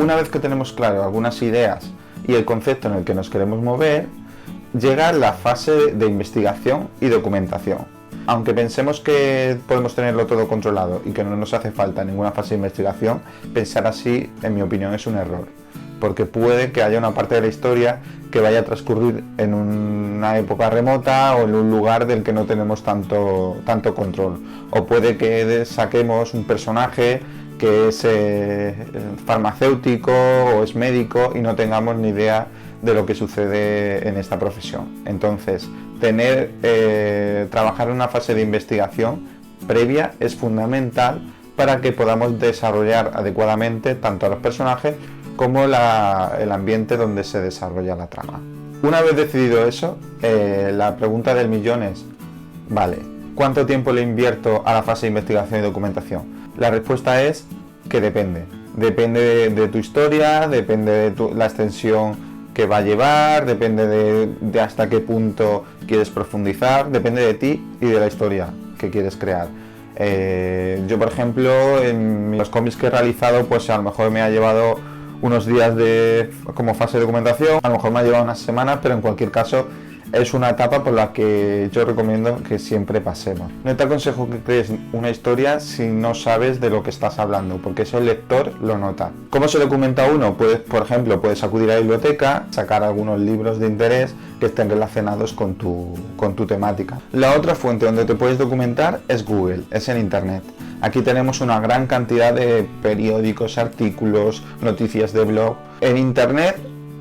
Una vez que tenemos claro algunas ideas y el concepto en el que nos queremos mover, llega la fase de investigación y documentación. Aunque pensemos que podemos tenerlo todo controlado y que no nos hace falta ninguna fase de investigación, pensar así, en mi opinión, es un error. Porque puede que haya una parte de la historia que vaya a transcurrir en una época remota o en un lugar del que no tenemos tanto control. O puede que saquemos un personaje que es farmacéutico o es médico y no tengamos ni idea de lo que sucede en esta profesión. Entonces, trabajar en una fase de investigación previa es fundamental para que podamos desarrollar adecuadamente tanto a los personajes como el ambiente donde se desarrolla la trama. Una vez decidido eso, la pregunta del millón es, vale, ¿cuánto tiempo le invierto a la fase de investigación y documentación? La respuesta es que depende. Depende de tu historia, depende de la extensión que va a llevar, depende de hasta qué punto quieres profundizar, depende de ti y de la historia que quieres crear. Yo, por ejemplo, en los cómics que he realizado, pues a lo mejor me ha llevado unos días como fase de documentación, a lo mejor me ha llevado unas semanas, pero en cualquier caso es una etapa por la que yo recomiendo que siempre pasemos. No te aconsejo que crees una historia si no sabes de lo que estás hablando, porque eso el lector lo nota. ¿Cómo se documenta uno? Pues, por ejemplo, puedes acudir a la biblioteca, sacar algunos libros de interés que estén relacionados con tu temática. La otra fuente donde te puedes documentar es Google, es en Internet. Aquí tenemos una gran cantidad de periódicos, artículos, noticias de blog. En Internet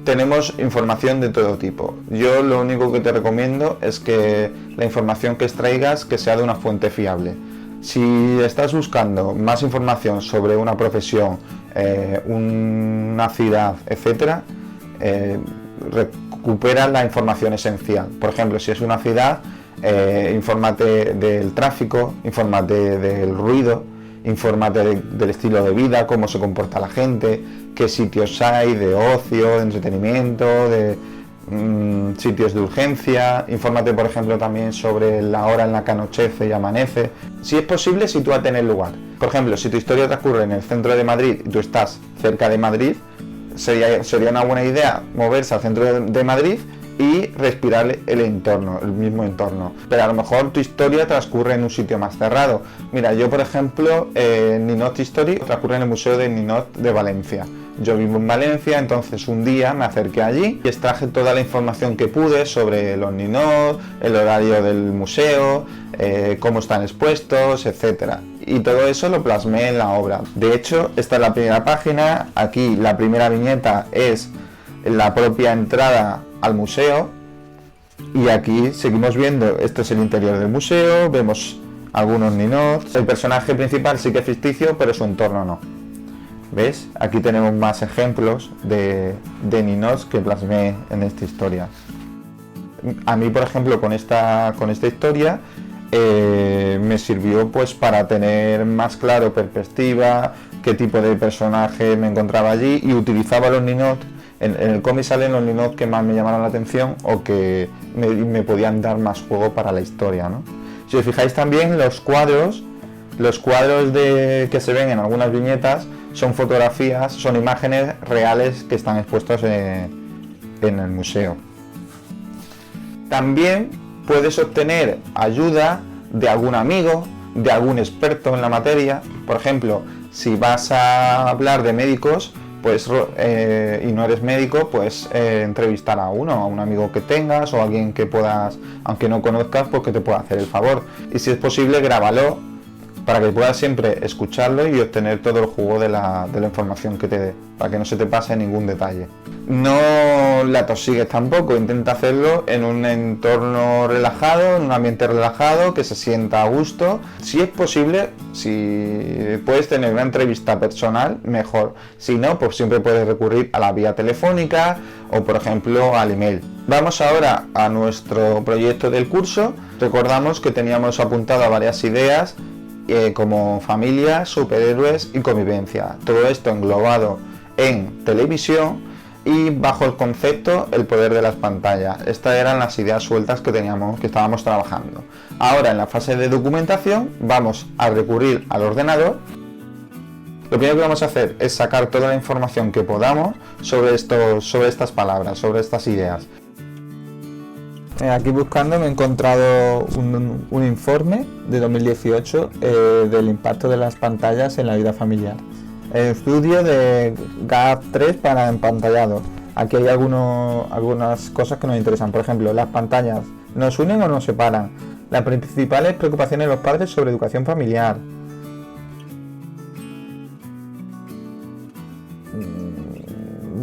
tenemos información de todo tipo. Yo lo único que te recomiendo es que la información que extraigas que sea de una fuente fiable. Si estás buscando más información sobre una profesión, una ciudad, etc., recupera la información esencial. Por ejemplo, si es una ciudad, infórmate del tráfico, infórmate del ruido, infórmate del estilo de vida, cómo se comporta la gente, qué sitios hay de ocio, de entretenimiento, de sitios de urgencia. Infórmate, por ejemplo, también sobre la hora en la que anochece y amanece. Si es posible, sitúate en el lugar. Por ejemplo, si tu historia transcurre en el centro de Madrid y tú estás cerca de Madrid, sería una buena idea moverse al centro de Madrid y respirar el entorno, el mismo entorno. Pero a lo mejor tu historia transcurre en un sitio más cerrado. Mira, yo por ejemplo, Ninot History transcurre en el Museo de Ninot de Valencia. Yo vivo en Valencia, entonces un día me acerqué allí y extraje toda la información que pude sobre los Ninot, el horario del museo, cómo están expuestos, etc. Y todo eso lo plasmé en la obra. De hecho, esta es la primera página. Aquí la primera viñeta es la propia entrada al museo y aquí seguimos viendo, este es el interior del museo, vemos algunos ninots. El personaje principal sí que es ficticio, pero su entorno no. ¿Ves? Aquí tenemos más ejemplos de ninots que plasmé en esta historia. A mí, por ejemplo, con esta historia me sirvió pues para tener más claro perspectiva, qué tipo de personaje me encontraba allí, y utilizaba los ninots. En el cómic salen los ninots que más me llamaron la atención o que me podían dar más juego para la historia, ¿no? Si os fijáis también, los cuadros que se ven en algunas viñetas son fotografías, son imágenes reales que están expuestos en el museo. También puedes obtener ayuda de algún amigo, de algún experto en la materia. Por ejemplo, si vas a hablar de médicos, pues, y no eres médico, pues entrevistar a un amigo que tengas o alguien que puedas, aunque no conozcas, pues que te pueda hacer el favor. Y si es posible, grábalo para que puedas siempre escucharlo y obtener todo el jugo de la información que te dé, para que no se te pase ningún detalle. No la tosigues tampoco, intenta hacerlo en un entorno relajado, en un ambiente relajado, que se sienta a gusto. Si es posible, si puedes tener una entrevista personal, mejor. Si no, pues siempre puedes recurrir a la vía telefónica o, por ejemplo, al email. Vamos ahora a nuestro proyecto del curso. Recordamos que teníamos apuntado a varias ideas, como familia, superhéroes y convivencia. Todo esto englobado en televisión y bajo el concepto el poder de las pantallas. Estas eran las ideas sueltas que estábamos trabajando. Ahora, en la fase de documentación, vamos a recurrir al ordenador Lo primero que vamos a hacer es sacar toda la información que podamos sobre estas palabras, sobre estas ideas. Aquí buscando me he encontrado un informe de 2018 del impacto de las pantallas en la vida familiar. El estudio de GAP3 para empantallados. Aquí hay algunas cosas que nos interesan. Por ejemplo, las pantallas ¿nos unen o nos separan? Las principales preocupaciones de los padres sobre educación familiar.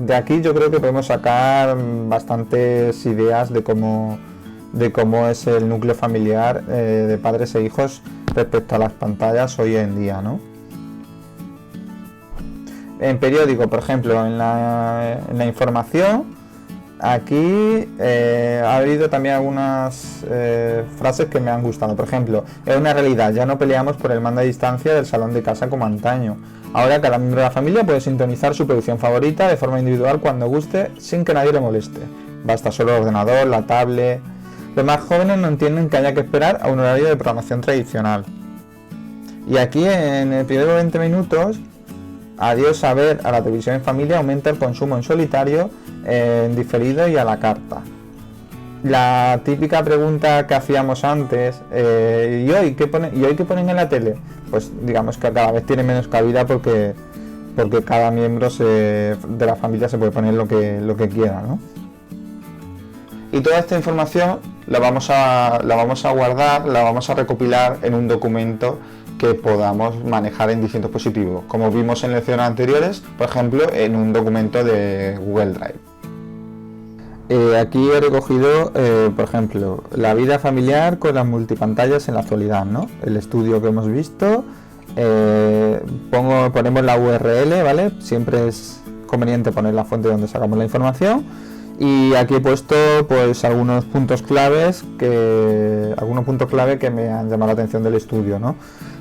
De aquí yo creo que podemos sacar bastantes ideas de cómo es el núcleo familiar de padres e hijos respecto a las pantallas hoy en día, ¿no? En periódico, por ejemplo, en la información, aquí ha habido también algunas frases que me han gustado. Por ejemplo, es una realidad, ya no peleamos por el mando a distancia del salón de casa como antaño. Ahora cada miembro de la familia puede sintonizar su producción favorita de forma individual cuando guste, sin que nadie le moleste. Basta solo el ordenador, la tablet. Los más jóvenes no entienden que haya que esperar a un horario de programación tradicional. Y aquí en el periodo de 20 minutos, adiós a ver a la televisión en familia, aumenta el consumo en solitario, en diferido y a la carta. La típica pregunta que hacíamos antes, ¿y hoy qué ponen en la tele? Pues digamos que cada vez tiene menos cabida porque cada miembro de la familia se puede poner lo que quiera, ¿no? Y toda esta información la vamos a guardar, la vamos a recopilar en un documento que podamos manejar en distintos dispositivos, como vimos en lecciones anteriores, por ejemplo, en un documento de Google Drive. Aquí he recogido, por ejemplo, la vida familiar con las multipantallas en la actualidad, ¿no? El estudio que hemos visto, ponemos la URL, ¿vale? Siempre es conveniente poner la fuente donde sacamos la información. Y aquí he puesto pues algunos puntos clave que me han llamado la atención del estudio, ¿no?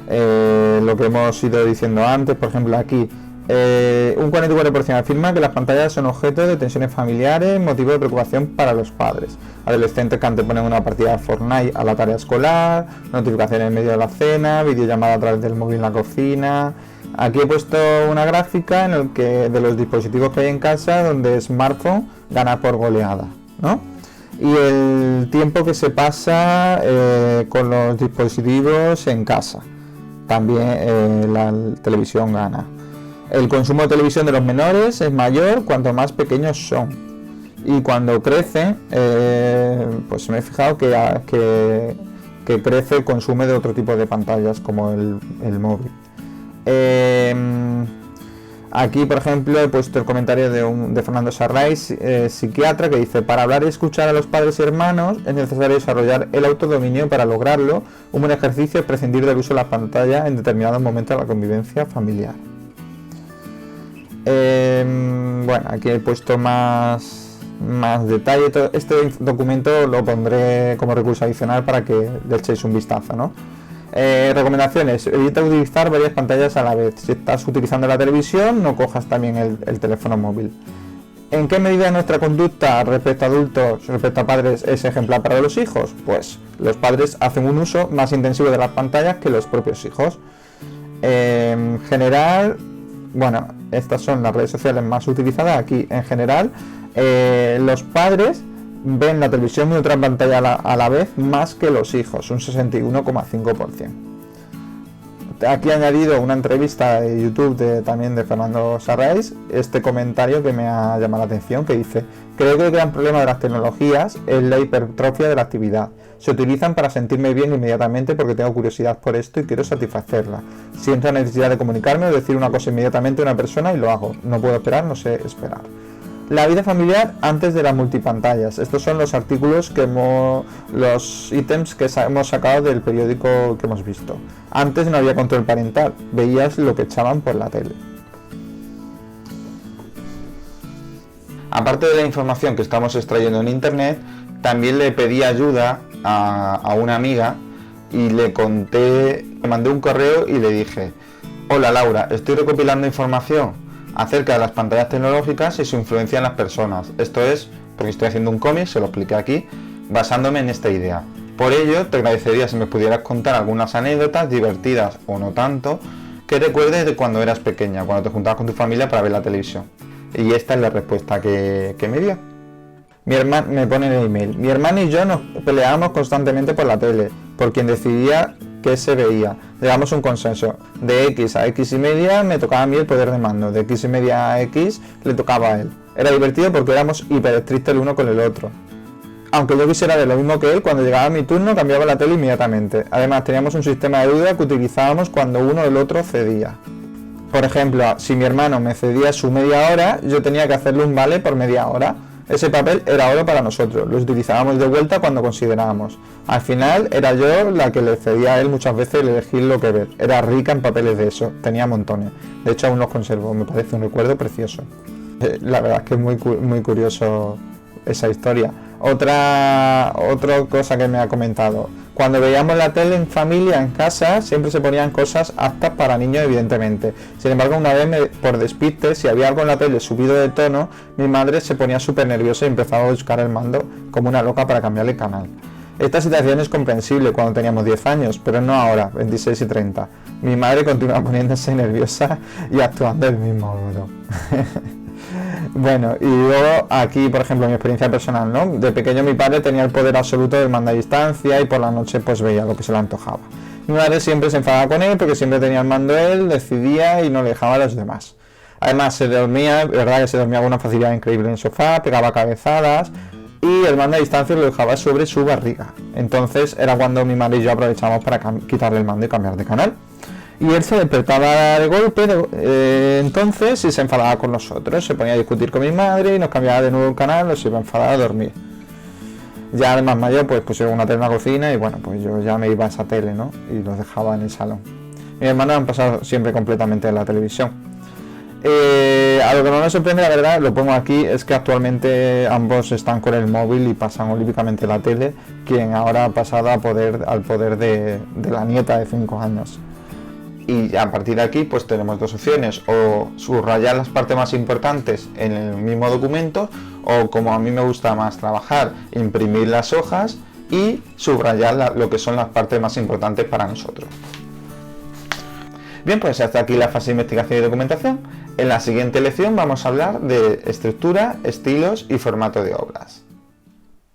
Lo que hemos ido diciendo antes, por ejemplo aquí, un 44% afirma que las pantallas son objeto de tensiones familiares, motivo de preocupación para los padres. Adolescentes que anteponen una partida de Fortnite a la tarea escolar, notificaciones en medio de la cena, videollamada a través del móvil en la cocina. Aquí he puesto una gráfica en el que de los dispositivos que hay en casa donde smartphone gana por goleada, ¿no? Y el tiempo que se pasa con los dispositivos en casa. También la televisión gana. El consumo de televisión de los menores es mayor cuanto más pequeños son. Y cuando crecen, pues me he fijado que crece el consumo de otro tipo de pantallas como el móvil. Aquí, por ejemplo, he puesto el comentario de Fernando Sarrais, psiquiatra, que dice: para hablar y escuchar a los padres y hermanos es necesario desarrollar el autodominio. Para lograrlo, un buen ejercicio es prescindir del uso de la pantalla en determinados momentos de la convivencia familiar. Bueno, aquí he puesto más detalle. Este documento lo pondré como recurso adicional para que le echéis un vistazo, ¿no? Recomendaciones: evita utilizar varias pantallas a la vez. Si estás utilizando la televisión, no cojas también el teléfono móvil. ¿En qué medida nuestra conducta respecto a adultos, respecto a padres, es ejemplar para los hijos? Pues los padres hacen un uso más intensivo de las pantallas que los propios hijos. En general, bueno, estas son las redes sociales más utilizadas. Aquí, en general, los padres ven la televisión y otra pantalla a la vez más que los hijos, un 61,5%. Aquí he añadido una entrevista de YouTube también de Fernando Sarrais, este comentario que me ha llamado la atención, que dice: creo que el gran problema de las tecnologías es la hipertrofia de la actividad. Se utilizan para sentirme bien inmediatamente porque tengo curiosidad por esto y quiero satisfacerla. Siento la necesidad de comunicarme o decir una cosa inmediatamente a una persona y lo hago. No puedo esperar, no sé esperar. La vida familiar antes de las multipantallas. Estos son los artículos los ítems que hemos sacado del periódico que hemos visto. Antes no había control parental, veías lo que echaban por la tele. Aparte de la información que estamos extrayendo en internet, también le pedí ayuda a una amiga y le mandé un correo y le dije: hola Laura, estoy recopilando información acerca de las pantallas tecnológicas y su influencia en las personas. Esto es porque estoy haciendo un cómic, se lo expliqué aquí, basándome en esta idea. Por ello, te agradecería si me pudieras contar algunas anécdotas, divertidas o no tanto, ¿Qué recuerdes de cuando eras pequeña, cuando te juntabas con tu familia para ver la televisión? Y esta es la respuesta que me dio. Mi hermano me pone en el email. Mi hermano y yo nos peleábamos constantemente por la tele, por quien decidía qué se veía. Llegamos a un consenso. De X a X y media me tocaba a mí el poder de mando. De X y media a X le tocaba a él. Era divertido porque éramos hiper estrictos el uno con el otro. Aunque yo quisiera ver lo mismo que él, cuando llegaba mi turno cambiaba la tele inmediatamente. Además teníamos un sistema de deuda que utilizábamos cuando uno o el otro cedía. Por ejemplo, si mi hermano me cedía su media hora, yo tenía que hacerle un vale por media hora. Ese papel era oro para nosotros, lo utilizábamos de vuelta cuando considerábamos. Al final era yo la que le cedía a él muchas veces el elegir lo que ver. Era rica en papeles de eso, tenía montones. De hecho aún los conservo, me parece un recuerdo precioso. La verdad es que es muy curioso esa historia. Otra cosa que me ha comentado. Cuando veíamos la tele en familia, en casa, siempre se ponían cosas aptas para niños, evidentemente. Sin embargo, una vez, por despiste, si había algo en la tele subido de tono, mi madre se ponía súper nerviosa y empezaba a buscar el mando como una loca para cambiarle el canal. Esta situación es comprensible cuando teníamos 10 años, pero no ahora, 26 y 30. Mi madre continúa poniéndose nerviosa y actuando del mismo modo. Bueno, y luego aquí, por ejemplo, mi experiencia personal, ¿no? De pequeño mi padre tenía el poder absoluto del mando a distancia y por la noche pues veía lo que se le antojaba. Mi madre siempre se enfadaba con él porque siempre tenía el mando él, decidía y no le dejaba a los demás. Además se dormía, verdad que se dormía con una facilidad increíble en el sofá, pegaba cabezadas y el mando a distancia lo dejaba sobre su barriga. Entonces era cuando mi madre y yo aprovechábamos para quitarle el mando y cambiar de canal. Y él se despertaba de golpe, entonces, y se enfadaba con nosotros. Se ponía a discutir con mi madre y nos cambiaba de nuevo el canal, o se iba a enfadar a dormir. Ya además mayor, pues pusieron una tele en la cocina y bueno, pues yo ya me iba a esa tele, ¿no? Y los dejaba en el salón. Mis hermanos han pasado siempre completamente en la televisión. A lo que no me sorprende, la verdad, lo pongo aquí, es que actualmente ambos están con el móvil y pasan olímpicamente la tele, quien ahora ha pasado al poder de la nieta de 5 años. Y a partir de aquí pues tenemos dos opciones, o subrayar las partes más importantes en el mismo documento, o como a mí me gusta más trabajar, imprimir las hojas y subrayar lo que son las partes más importantes para nosotros. Bien, pues hasta aquí la fase de investigación y documentación. En la siguiente lección vamos a hablar de estructura, estilos y formato de obras.